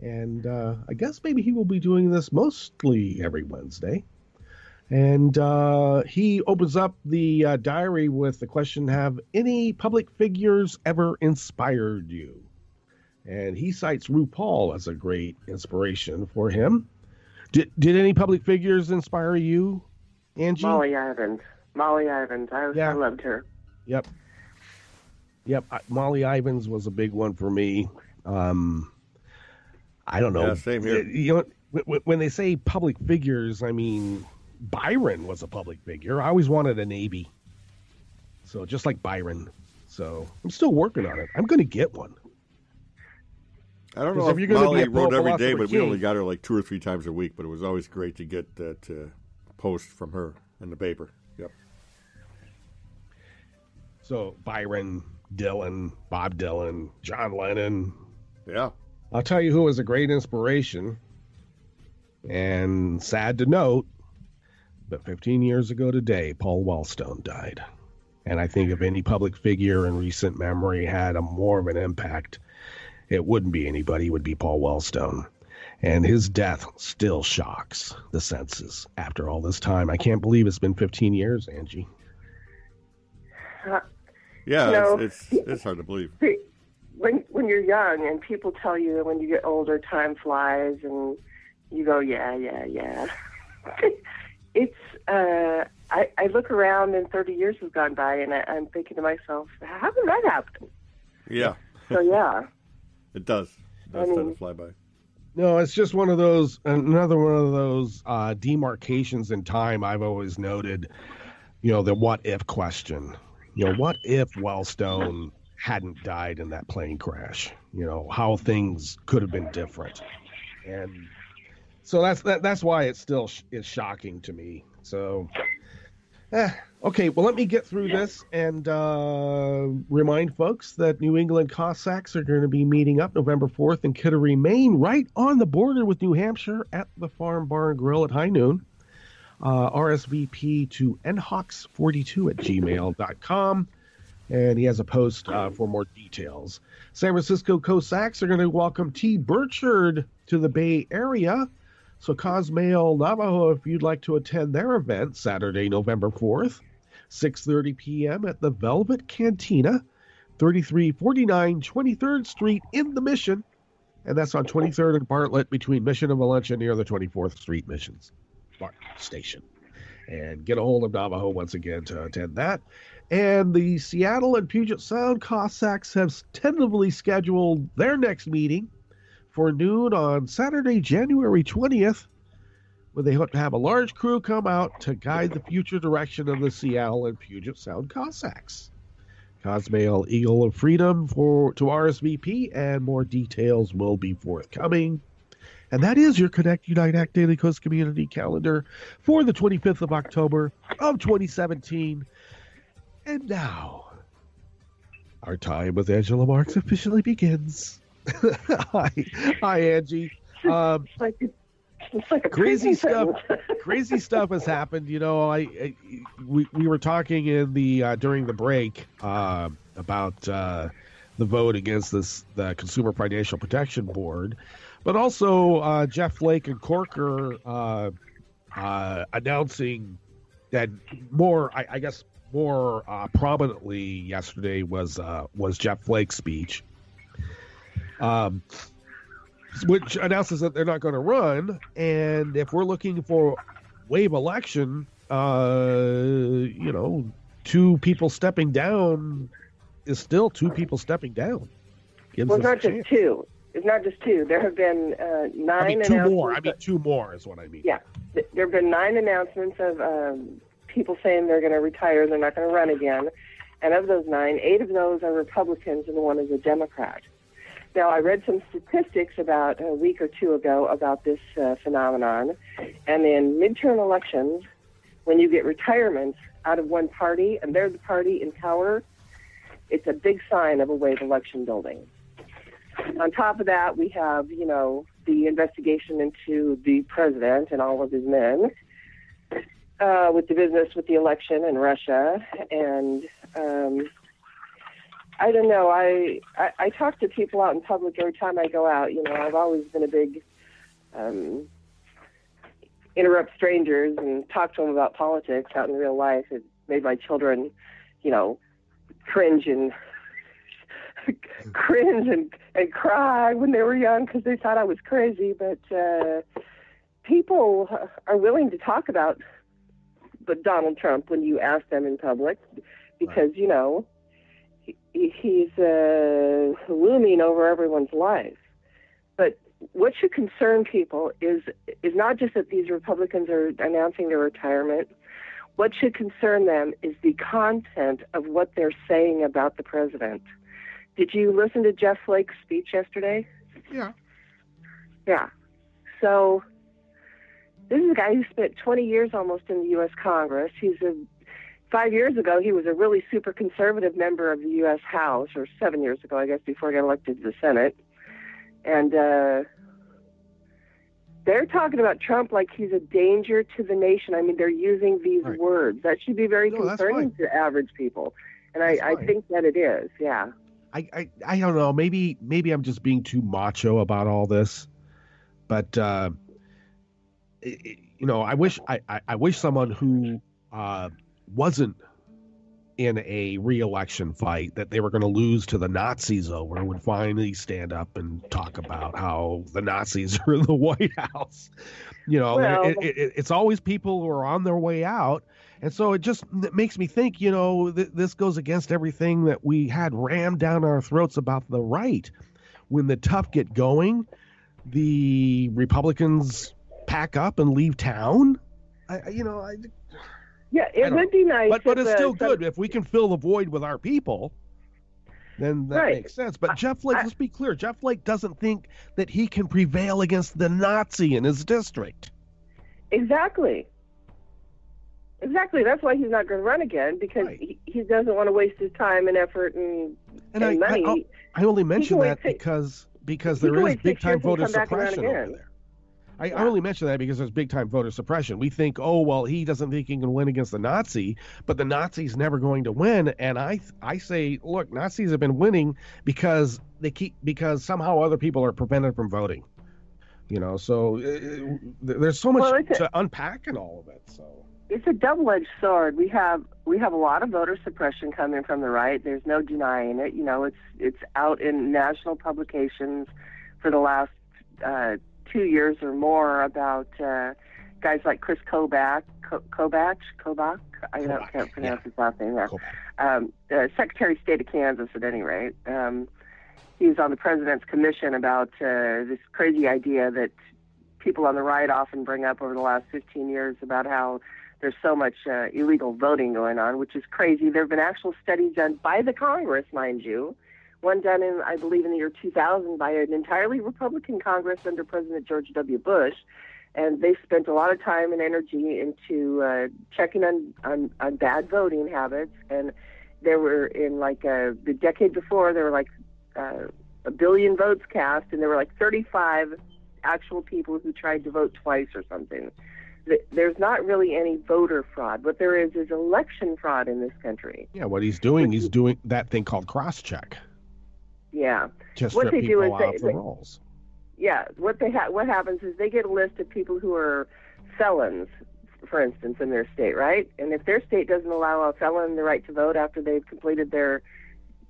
Speaker 2: And I guess maybe he will be doing this mostly every Wednesday. And he opens up the diary with the question, have any public figures ever inspired you? And he cites RuPaul as a great inspiration for him. Did any public figures inspire you, Angie?
Speaker 8: Molly Ivins. I loved her.
Speaker 2: Yep. Molly Ivins was a big one for me. I don't know.
Speaker 1: Yeah, same here.
Speaker 2: You know, when they say public figures, I mean, Byron was a public figure. I always wanted a Navy. So just like Byron. So I'm still working on it. I'm going to get one.
Speaker 1: I don't know if Molly wrote every day, but we only got her like 2 or 3 times a week. But it was always great to get that post from her in the paper. Yep.
Speaker 2: So Byron, Dylan, Bob Dylan, John Lennon.
Speaker 1: Yeah.
Speaker 2: I'll tell you who was a great inspiration. And sad to note, but 15 years ago today, Paul Wellstone died. And I think if any public figure in recent memory had more of an impact, it wouldn't be anybody, it would be Paul Wellstone. And his death still shocks the senses after all this time. I can't believe it's been 15 years, Angie.
Speaker 1: Yeah, it's hard to believe.
Speaker 8: When you're young and people tell you when you get older, time flies, and you go, yeah. It's, I look around and 30 years have gone by, and I'm thinking to myself, how did that happen?
Speaker 1: Yeah.
Speaker 8: So, yeah.
Speaker 1: It does. It does tend to fly by.
Speaker 2: No, it's just another one of those demarcations in time I've always noted, the what if question. What if Wellstone hadn't died in that plane crash? How things could have been different. And so that's why it still is shocking to me. So, okay, well, let me get through this and remind folks that New England Cossacks are going to be meeting up November 4th in Kittery, Maine, right on the border with New Hampshire at the Farm Bar and Grill at high noon. RSVP to nhawks42@gmail.com. And he has a post for more details. San Francisco Cossacks are going to welcome T. Burchard to the Bay Area. So Cosmail Navajo, if you'd like to attend their event, Saturday, November 4th, 6:30 p.m. at the Velvet Cantina, 3349 23rd Street in the Mission. And that's on 23rd and Bartlett between Mission and Valencia near the 24th Street Missions Station. And get a hold of Navajo once again to attend that. And the Seattle and Puget Sound Cossacks have tentatively scheduled their next meeting for noon on Saturday, January 20th, where they hope to have a large crew come out to guide the future direction of the Seattle and Puget Sound Cossacks. Cosmail Eagle of Freedom to RSVP, and more details will be forthcoming. And that is your Connect Unite Act Daily Coast Community Calendar for the 25th of October of 2017. And now, our time with Angela Marx officially begins. Hi, Angie.
Speaker 8: It's like a
Speaker 2: crazy stuff. Crazy stuff has happened. We were talking in the during the break about the vote against the Consumer Financial Protection Board, but also Jeff Flake and Corker announcing that more prominently yesterday was Jeff Flake's speech, which announces that they're not going to run. And if we're looking for wave election, two people stepping down is still two people stepping down.
Speaker 8: Well, it's not just two. It's not just two. There have been 9
Speaker 2: two more. Two more is what I mean.
Speaker 8: Yeah. There have been 9 announcements of people saying they're going to retire, they're not going to run again. And of those 9, 8 of those are Republicans and 1 is a Democrat. Now, I read some statistics about a week or 2 ago about this phenomenon. And in midterm elections, when you get retirements out of one party and they're the party in power, it's a big sign of a wave election building. On top of that, we have, the investigation into the president and all of his men, with the business with the election in Russia. And I don't know. I talk to people out in public every time I go out. I've always been a big interrupt strangers and talk to them about politics out in real life. It made my children, cringe and cry when they were young because they thought I was crazy. But people are willing to talk about Donald Trump when you ask them in public because, right. He's looming over everyone's life. But what should concern people is not just that these Republicans are announcing their retirement. What should concern them is the content of what they're saying about the president. Did you listen to Jeff Flake's speech yesterday?
Speaker 2: Yeah.
Speaker 8: Yeah. So this is a guy who spent 20 years almost in the U.S. Congress. 5 years ago, he was a really super conservative member of the U.S. House, or 7 years ago, I guess, before he got elected to the Senate. And they're talking about Trump like he's a danger to the nation. I mean, they're using these words. That should be very concerning to average people. And I think that it is, yeah.
Speaker 2: I don't know. Maybe I'm just being too macho about all this. But, I wish someone who wasn't in a re-election fight that they were going to lose to the Nazis over would finally stand up and talk about how the Nazis are in the White House. It's always people who are on their way out. And so it makes me think, this goes against everything that we had rammed down our throats about the right. When the tough get going, the Republicans pack up and leave town.
Speaker 8: Yeah, it would be nice.
Speaker 2: But it's still good. If we can fill the void with our people, then that makes sense. But Jeff Flake, let's be clear, Jeff Flake doesn't think that he can prevail against the Nazi in his district.
Speaker 8: Exactly. That's why he's not going to run again, because he doesn't want to waste his time and effort and money.
Speaker 2: I only mention that because there is big-time voter suppression over there. I only mention that because there's big-time voter suppression. We think, he doesn't think he can win against the Nazi, but the Nazi's never going to win. And I say, look, Nazis have been winning because somehow other people are prevented from voting. So there's so much to unpack in all of it. So
Speaker 8: it's a double-edged sword. We have a lot of voter suppression coming from the right. There's no denying it. It's out in national publications for the last 2 years or more about guys like Chris Kobach. I can't pronounce his last name there. Secretary of State of Kansas, at any rate. He was on the president's commission about this crazy idea that people on the right often bring up over the last 15 years about how there's so much illegal voting going on, which is crazy. There have been actual studies done by the Congress, mind you. One done in, I believe, in the year 2000 by an entirely Republican Congress under President George W. Bush. And they spent a lot of time and energy into checking on bad voting habits. And there were, in the decade before, there were a billion votes cast, and there were 35 actual people who tried to vote twice or something. There's not really any voter fraud. What there is election fraud in this country.
Speaker 2: Yeah, what he's doing that thing called cross-check.
Speaker 8: Yeah.
Speaker 2: Just what they do is the rolls.
Speaker 8: Yeah. What happens is they get a list of people who are felons, for instance, in their state, right? And if their state doesn't allow a felon the right to vote after they've completed their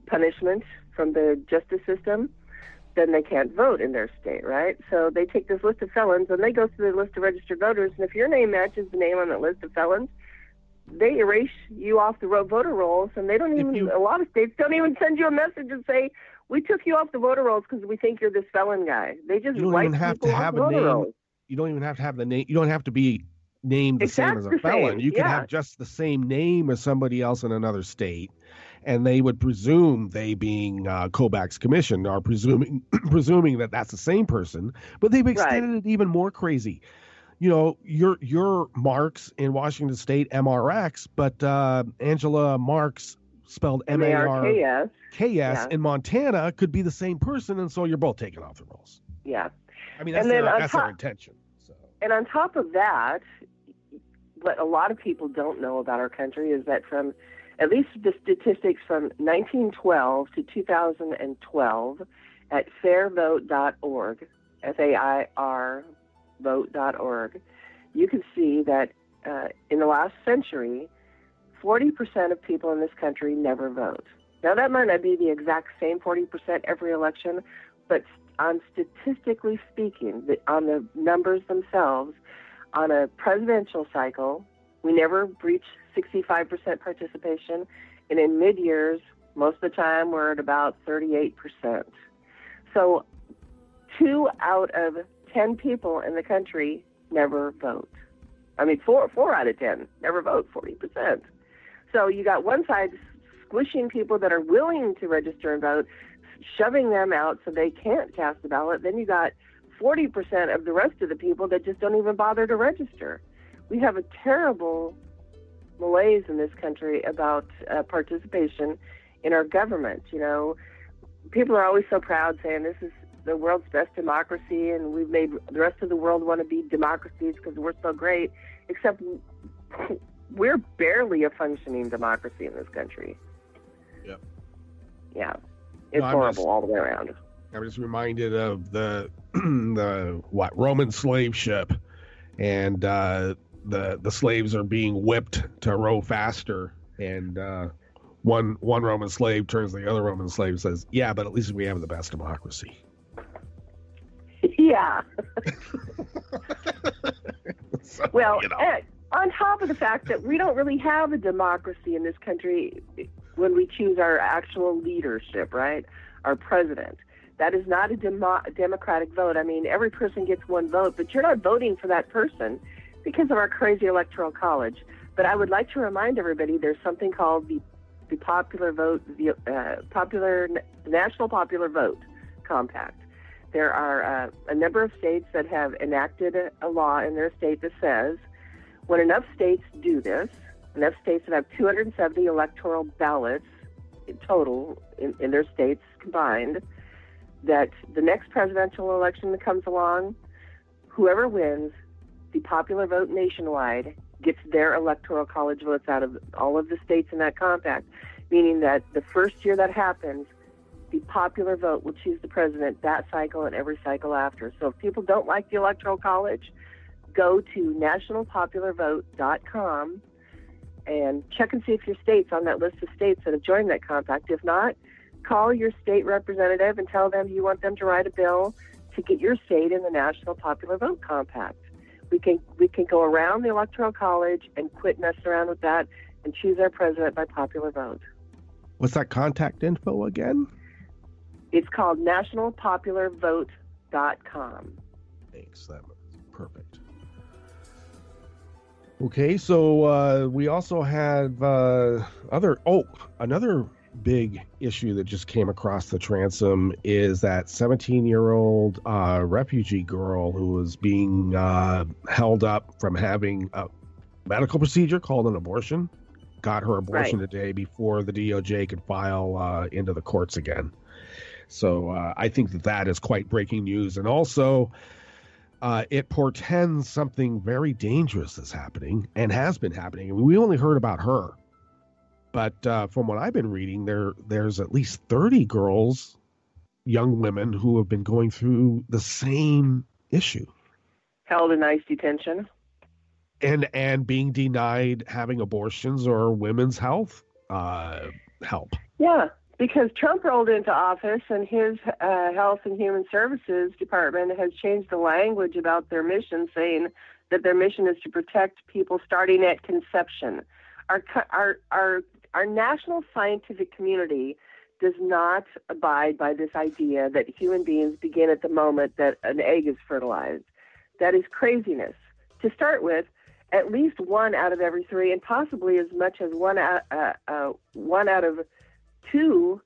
Speaker 8: punishment from the justice system, then they can't vote in their state, right? So they take this list of felons and they go through the list of registered voters, and if your name matches the name on that list of felons, they erase you off the voter rolls, and they don't even. A lot of states don't even send you a message and say, "We took you off the voter rolls because we think you're this felon guy." They just wipe people off the voter rolls.
Speaker 2: You don't even have to have the name. You don't have to be named the same as a felon. You can have just the same name as somebody else in another state, and they would presume, they being Kobach's commission, are presuming that that's the same person. But they've extended it even more crazy. You're Marx in Washington State, MRX, but Angela Marx, spelled M-A-R-K-S, in Montana, could be the same person, and so you're both taken off the rolls.
Speaker 8: Yeah.
Speaker 2: I mean, that's their intention. So.
Speaker 8: And on top of that, what a lot of people don't know about our country is that from at least the statistics from 1912 to 2012 at fairvote.org, F-A-I-R vote.org, you can see that in the last century, 40% of people in this country never vote. Now, that might not be the exact same 40% every election, but on statistically speaking, on the numbers themselves, on a presidential cycle, we never breach 65% participation, and in mid-years, most of the time, we're at about 38%. So 2 out of 10 people in the country never vote. I mean, 4 out of 10 never vote, 40%. So you got one side squishing people that are willing to register and vote, shoving them out so they can't cast a ballot. Then you got 40% of the rest of the people that just don't even bother to register. We have a terrible malaise in this country about participation in our government. You know, people are always so proud saying this is the world's best democracy, and we've made the rest of the world want to be democracies because we're so great, except we're barely a functioning democracy in this country.
Speaker 2: Yep.
Speaker 8: Yeah. It's horrible all the way around.
Speaker 2: I was reminded of the Roman slave ship, and the slaves are being whipped to row faster, and one Roman slave turns to the other Roman slave and says, "Yeah, but at least we have the best democracy."
Speaker 8: Yeah.
Speaker 2: So,
Speaker 8: well, on top of the fact that we don't really have a democracy in this country when we choose our actual leadership, right? Our president. That is not a democratic vote. I mean, every person gets one vote, but you're not voting for that person because of our crazy electoral college. But I would like to remind everybody there's something called the popular vote, the National Popular Vote Compact. There are a number of states that have enacted a law in their state that says when enough states do this, enough states that have 270 electoral ballots in total in their states combined, that the next presidential election that comes along, whoever wins the popular vote nationwide gets their electoral college votes out of all of the states in that compact, meaning that the first year that happens, the popular vote will choose the president that cycle and every cycle after. So if people don't like the electoral college, go to nationalpopularvote.com and check and see if your state's on that list of states that have joined that compact. If not, call your state representative and tell them you want them to write a bill to get your state in the National Popular Vote Compact. We can go around the electoral college and quit messing around with that and choose our president by popular vote.
Speaker 2: What's that contact info again?
Speaker 8: It's called nationalpopularvote.com.
Speaker 2: Thanks. That's perfect. Okay, so we also have another big issue that just came across the transom is that 17-year-old refugee girl who was being held up from having a medical procedure called an abortion, got her abortion today before the DOJ could file into the courts again. So I think that is quite breaking news. And also, it portends something very dangerous is happening and has been happening. I mean, we only heard about her. But from what I've been reading, there's at least 30 girls, young women, who have been going through the same issue.
Speaker 8: Held in ICE detention.
Speaker 2: And being denied having abortions or women's health help.
Speaker 8: Yeah. Because Trump rolled into office and his Health and Human Services Department has changed the language about their mission, saying that their mission is to protect people starting at conception. Our national scientific community does not abide by this idea that human beings begin at the moment that an egg is fertilized. That is craziness. To start with, at least 1 out of every 3, and possibly as much as 1 out of 2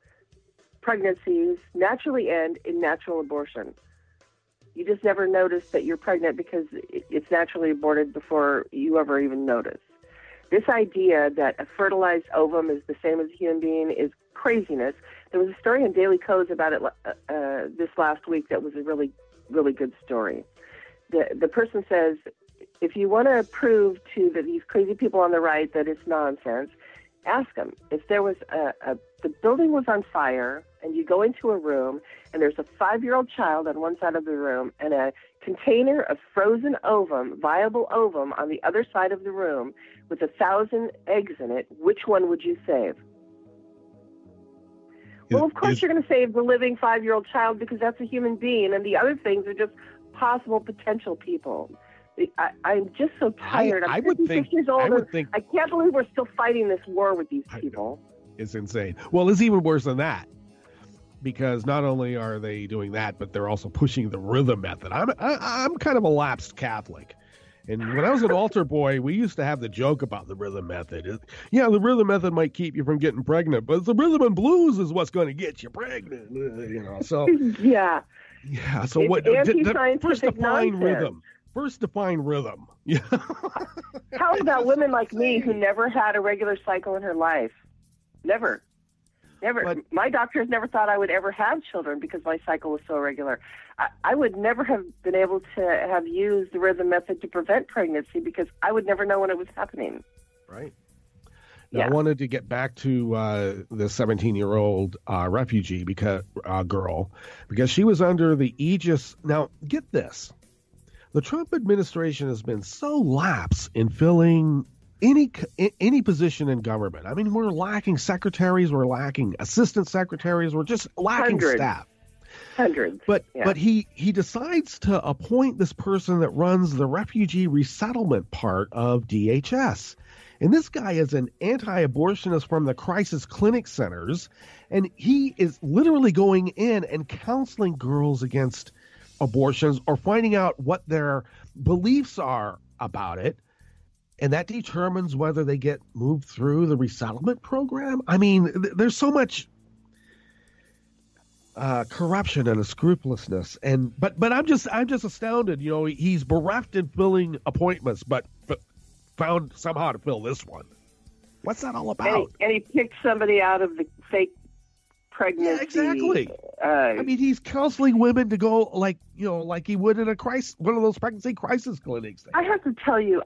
Speaker 8: pregnancies naturally end in natural abortion. You just never notice that you're pregnant because it's naturally aborted before you ever even notice. This idea that a fertilized ovum is the same as a human being is craziness. There was a story in Daily Kos about it this last week that was a really, really good story. The person says, if you want to prove to these crazy people on the right that it's nonsense, ask them if there was the building was on fire and you go into a room and there's a 5-year-old child on one side of the room and a container of frozen ovum, viable ovum, on the other side of the room with 1,000 eggs in it, which one would you save? Well, of course you're going to save the living 5-year-old child because that's a human being, and the other things are just possible potential people. I'm just so tired. I'm 56 years old. I can't believe we're still fighting this war with these people.
Speaker 2: It's insane. Well, it's even worse than that, because not only are they doing that, but they're also pushing the rhythm method. I'm kind of a lapsed Catholic, And when I was an altar boy, we used to have the joke about the rhythm method. The rhythm method might keep you from getting pregnant, but the rhythm and blues is what's going to get you pregnant. So
Speaker 8: yeah.
Speaker 2: So
Speaker 8: it's
Speaker 2: what? First define
Speaker 8: nonsense.
Speaker 2: rhythm. First define rhythm. Yeah.
Speaker 8: How about women like me who never had a regular cycle in her life? Never. But my doctors never thought I would ever have children because my cycle was so irregular. I would never have been able to have used the rhythm method to prevent pregnancy because I would never know when it was happening.
Speaker 2: Right. Now, I wanted to get back to the 17-year-old refugee girl because she was under the aegis. Now, get this. The Trump administration has been so lax in filling any position in government. I mean, we're lacking secretaries, we're lacking assistant secretaries, we're just lacking staff.
Speaker 8: Hundreds.
Speaker 2: But he decides to appoint this person that runs the refugee resettlement part of DHS. And this guy is an anti-abortionist from the crisis clinic centers, and he is literally going in and counseling girls against abortions or finding out what their beliefs are about it. And that determines whether they get moved through the resettlement program. I mean, there's so much corruption and unscrupulousness. But I'm just astounded. He's bereft in filling appointments, but found somehow to fill this one. What's that all about?
Speaker 8: And he picked somebody out of the fake pregnancy.
Speaker 2: Yeah, exactly. I mean, he's counseling women to go like he would in one of those pregnancy crisis clinics.
Speaker 8: I have to tell you,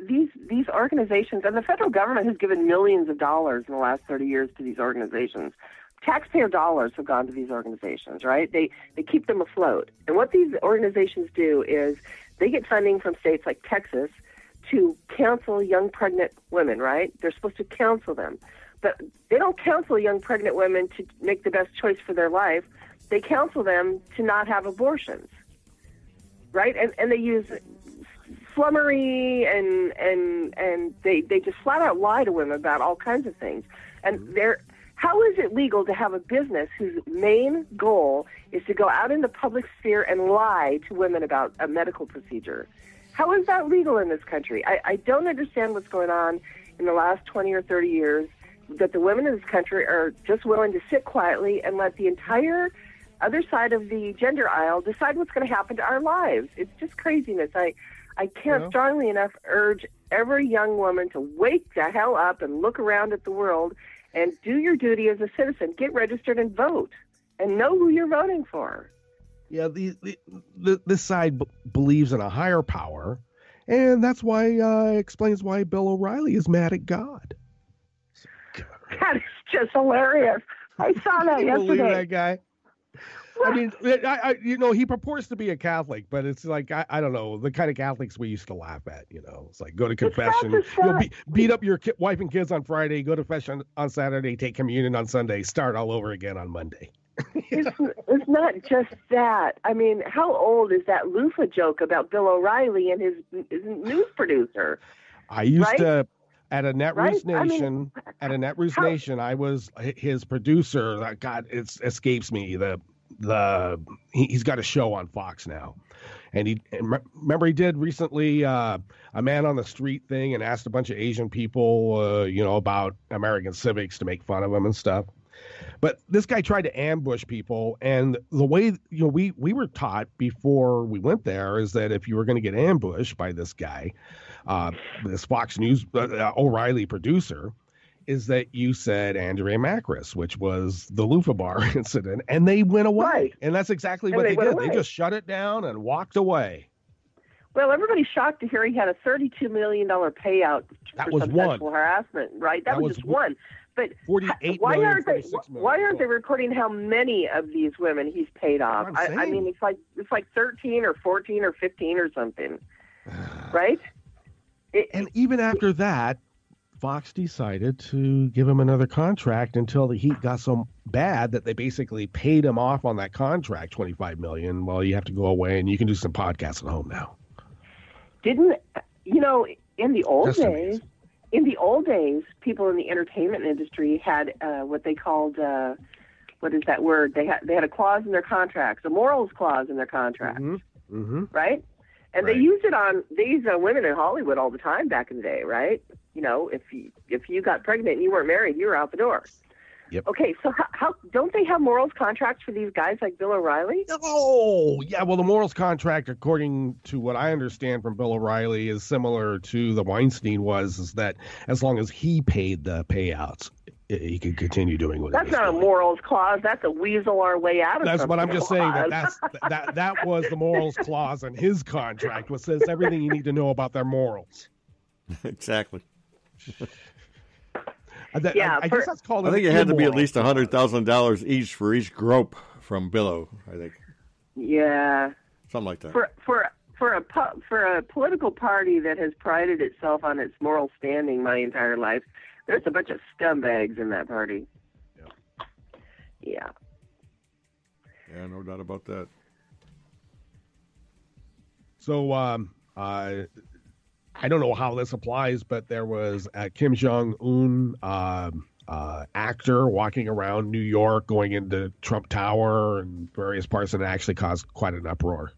Speaker 8: these organizations, and the federal government has given millions of dollars in the last 30 years to these organizations. Taxpayer dollars have gone to these organizations, right? They keep them afloat. And what these organizations do is they get funding from states like Texas to counsel young pregnant women, right? They're supposed to counsel them. But they don't counsel young pregnant women to make the best choice for their life. They counsel them to not have abortions, right? And they use flummery and they just flat out lie to women about all kinds of things. And how is it legal to have a business whose main goal is to go out in the public sphere and lie to women about a medical procedure? How is that legal in this country? I don't understand what's going on in the last 20 or 30 years that the women in this country are just willing to sit quietly and let the entire other side of the gender aisle decide what's going to happen to our lives. It's just craziness. I can't strongly enough urge every young woman to wake the hell up and look around at the world and do your duty as a citizen. Get registered and vote and know who you're voting for.
Speaker 2: Yeah, this side believes in a higher power, and that's why explains why Bill O'Reilly is mad at God.
Speaker 8: That is just hilarious. I saw that yesterday.
Speaker 2: Believe that guy? I mean, he purports to be a Catholic, but it's like, I don't know, the kind of Catholics we used to laugh at, It's like, go to confession, beat up your wife and kids on Friday, go to confession on Saturday, take communion on Sunday, start all over again on Monday.
Speaker 8: It's not just that. I mean, how old is that loofah joke about Bill O'Reilly and his news producer? I used to...
Speaker 2: At a Netroots Nation, I was his producer. God, it escapes me. He's got a show on Fox now, and remember he did recently a man on the street thing and asked a bunch of Asian people, about American civics to make fun of them and stuff. But this guy tried to ambush people, and the way we were taught before we went there is that if you were going to get ambushed by this guy, this Fox News O'Reilly producer, is that you said Andrea Marx, which was the loofah bar incident, and they went away.
Speaker 8: Right.
Speaker 2: And that's exactly what they did. Away. They just shut it down and walked away.
Speaker 8: Well, everybody's shocked to hear he had a $32 million payout for some sexual harassment, right? That was just one. But why aren't they recording how many of these women he's paid off? I mean, it's like 13 or 14 or 15 or something, right?
Speaker 2: And even after that, Fox decided to give him another contract until the heat got so bad that they basically paid him off on that contract, $25 million. Well, you have to go away and you can do some podcasts at home now.
Speaker 8: In the old days, people in the entertainment industry had what they called, what is that word? They had a clause in their contracts, a morals clause in their contracts, right? And they used it on these women in Hollywood all the time back in the day, right? You know, if you got pregnant and you weren't married, you were out the door.
Speaker 2: Yep.
Speaker 8: Okay, so how don't they have morals contracts for these guys like Bill O'Reilly?
Speaker 2: Oh, yeah. Well, the morals contract, according to what I understand from Bill O'Reilly, is similar to the Weinstein is that as long as he paid the payouts, he can continue doing what
Speaker 8: That's not a morals clause. That's a weasel our way out of
Speaker 2: That's what I'm just saying.
Speaker 8: clause.
Speaker 2: That was the morals clause in his contract, which says everything you need to know about their morals.
Speaker 1: Exactly.
Speaker 2: I guess that's called.
Speaker 1: I think it had to be at least $100,000 each for each grope from Billow. I think.
Speaker 8: Yeah.
Speaker 1: Something like that.
Speaker 8: For a political party that has prided itself on its moral standing my entire life, there's a bunch of scumbags in that party. Yeah.
Speaker 1: Yeah, no doubt about that.
Speaker 2: So, I don't know how this applies, but there was a Kim Jong-un actor walking around New York, going into Trump Tower and various parts, and it actually caused quite an uproar.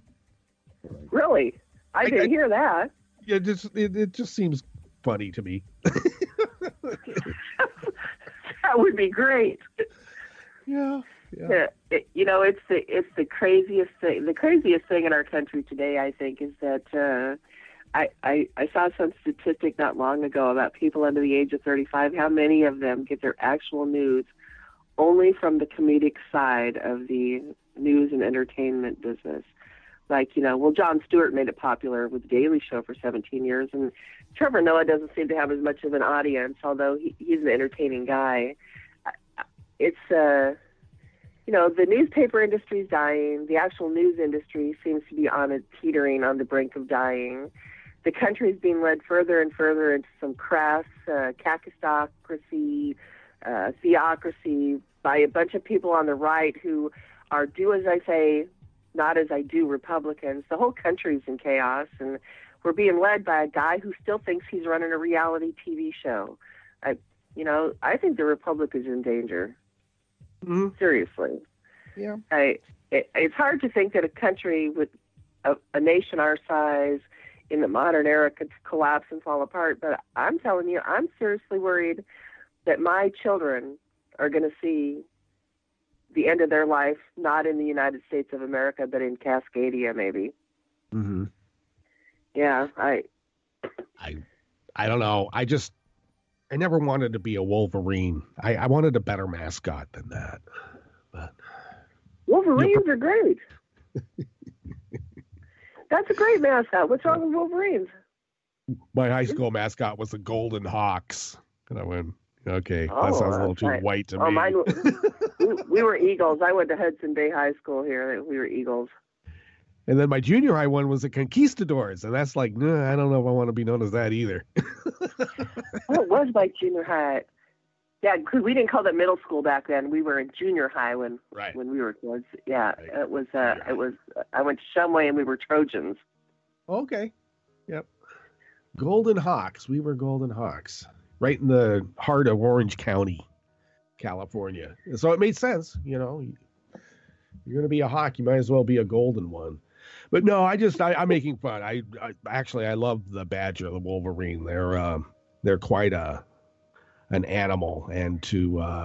Speaker 8: Really? I didn't hear that.
Speaker 2: Yeah, it just seems funny to me.
Speaker 8: That would be great.
Speaker 2: Yeah.
Speaker 8: It's the craziest thing. The craziest thing in our country today, I think, is that I saw some statistic not long ago about people under the age of 35. How many of them get their actual news only from the comedic side of the news and entertainment business? Like, Jon Stewart made it popular with The Daily Show for 17 years, and Trevor Noah doesn't seem to have as much of an audience, although he's an entertaining guy. It's, the newspaper industry is dying. The actual news industry seems to be teetering on the brink of dying. The country is being led further and further into some crass kakistocracy, theocracy by a bunch of people on the right who are do as I say, not as I do Republicans. The whole country's in chaos, and we're being led by a guy who still thinks he's running a reality TV show. I think the Republic is in danger.
Speaker 2: Mm-hmm.
Speaker 8: Seriously.
Speaker 2: Yeah.
Speaker 8: It's hard to think that a country with a nation our size in the modern era could collapse and fall apart, but I'm telling you, I'm seriously worried that my children are going to see the end of their life not in the United States of America, but in Cascadia, maybe.
Speaker 2: Mm-hmm.
Speaker 8: Yeah,
Speaker 2: I don't know. I never wanted to be a Wolverine. I wanted a better mascot than that. But
Speaker 8: Wolverines are great. That's a great mascot. What's wrong with Wolverines?
Speaker 2: My high school mascot was the Golden Hawks. And I went, okay, that sounds a little too white to me.
Speaker 8: Mine, we were Eagles. I went to Hudson Bay High School here. We were Eagles.
Speaker 2: And then my junior high one was the Conquistadors. And that's like, no, I don't know if I want to be known as that either.
Speaker 8: What was my junior high? Yeah, because we didn't call that middle school back then. We were in junior high when we were kids. Yeah, right. It was. I went to Shumway and we were Trojans.
Speaker 2: Okay. Yep. Golden Hawks. We were Golden Hawks, right in the heart of Orange County, California. So it made sense. You're going to be a hawk, you might as well be a golden one. But no, I'm making fun. I love the Badger, the Wolverine. They're quite an animal, and to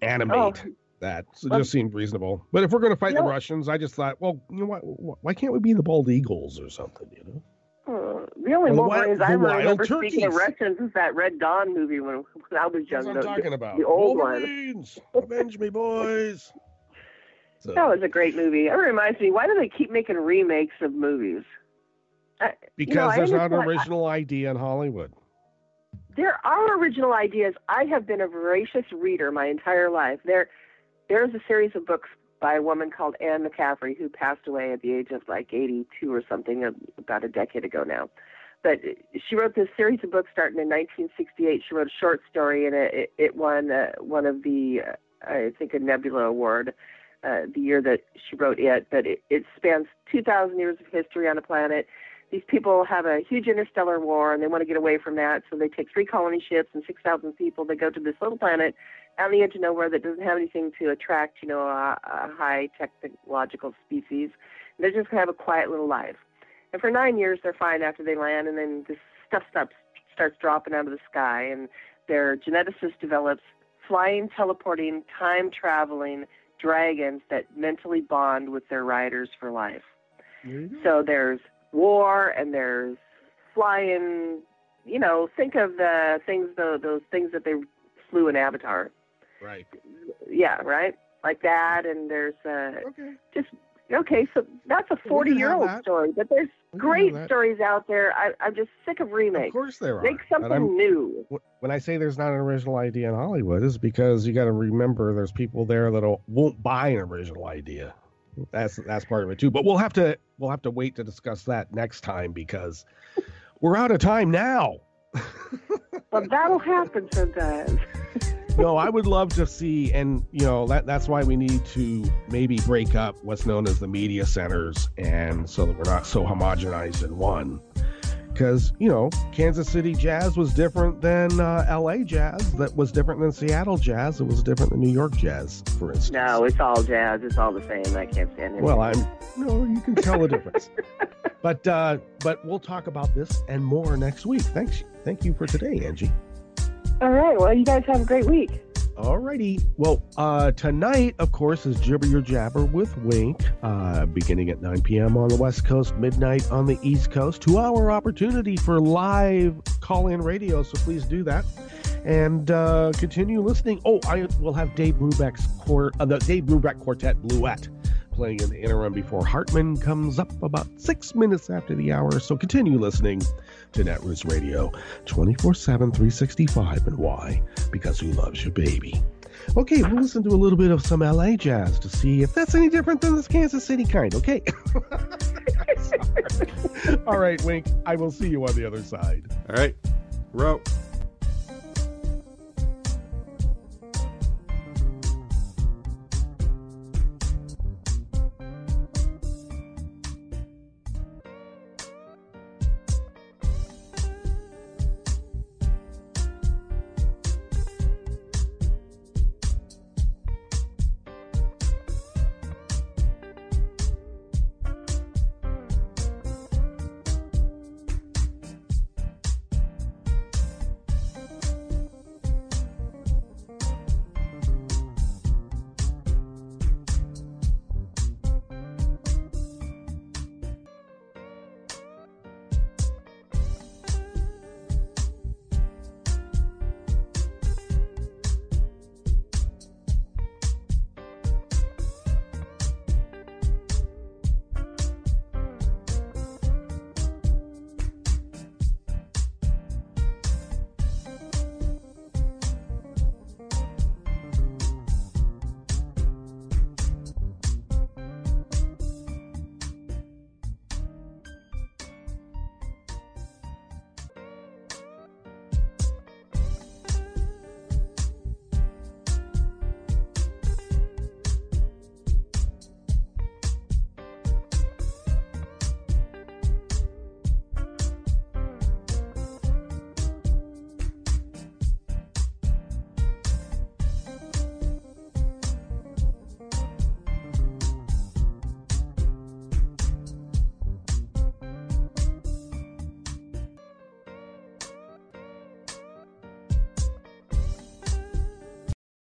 Speaker 2: animate that just seemed reasonable. But if we're going to fight the Russians, I just thought, well, you know what? Why can't we be the bald eagles or something?
Speaker 8: The only Wolverines I remember
Speaker 2: turkeys.
Speaker 8: Speaking of Russians is that Red Dawn movie when I was young.
Speaker 2: That's what I'm talking about.
Speaker 8: The old
Speaker 2: Wolverines, avenge me, boys. So.
Speaker 8: That was a great movie. It reminds me, why do they keep making remakes of movies?
Speaker 2: Because there's not an original idea in Hollywood.
Speaker 8: There are original ideas. I have been a voracious reader my entire life. There's a series of books by a woman called Anne McCaffrey who passed away at the age of like 82 or something, about a decade ago now. But she wrote this series of books starting in 1968. She wrote a short story, and it won one of the, I think, a Nebula Award the year that she wrote it. But it spans 2,000 years of history on the planet. These people have a huge interstellar war, and they want to get away from that. So they take 3 colony ships and 6,000 people. They go to this little planet out on the edge of nowhere that doesn't have anything to attract, a high technological species. And they're just going to have a quiet little life. And for 9 years, they're fine after they land, and then this stuff starts dropping out of the sky, and their geneticist develops flying, teleporting, time-traveling dragons that mentally bond with their riders for life. So there's war, and there's flying, think of the things, those things that they flew in Avatar.
Speaker 2: Right.
Speaker 8: Yeah, right? Like that, and there's so that's a 40-year-old story, but there's great stories out there. I'm just sick of remakes.
Speaker 2: Of course there are.
Speaker 8: Make something new.
Speaker 2: When I say there's not an original idea in Hollywood, is because you got to remember there's people there that won't buy an original idea. That's part of it too. But we'll have to wait to discuss that next time because we're out of time now.
Speaker 8: But that'll happen sometimes.
Speaker 2: No, I would love to see, and that's why we need to maybe break up what's known as the media centers, and so that we're not so homogenized in one. Because Kansas City jazz was different than L.A. jazz. That was different than Seattle jazz. It was different than New York jazz, for instance.
Speaker 8: No, it's all jazz. It's all the same. I can't stand it.
Speaker 2: Well, you can tell the difference. But we'll talk about this and more next week. Thank you for today, Angie.
Speaker 8: All right. Well, you guys have a great week.
Speaker 2: All righty. Well, tonight, of course, is Jibber Your Jabber with Wink, beginning at 9 p.m. on the West Coast, midnight on the East Coast. 2-hour opportunity for live call-in radio, so please do that. And continue listening. Oh, I will have Dave Brubeck's the Dave Brubeck Quartet Bluette playing in the interim before Hartman comes up about 6 minutes after the hour. So continue listening to Netroots Radio 24/7, 365. And why? Because who loves you, baby? Okay, we'll listen to a little bit of some LA jazz to see if that's any different than this Kansas City kind, okay? All right, Wink, I will see you on the other side.
Speaker 1: All right, we're out.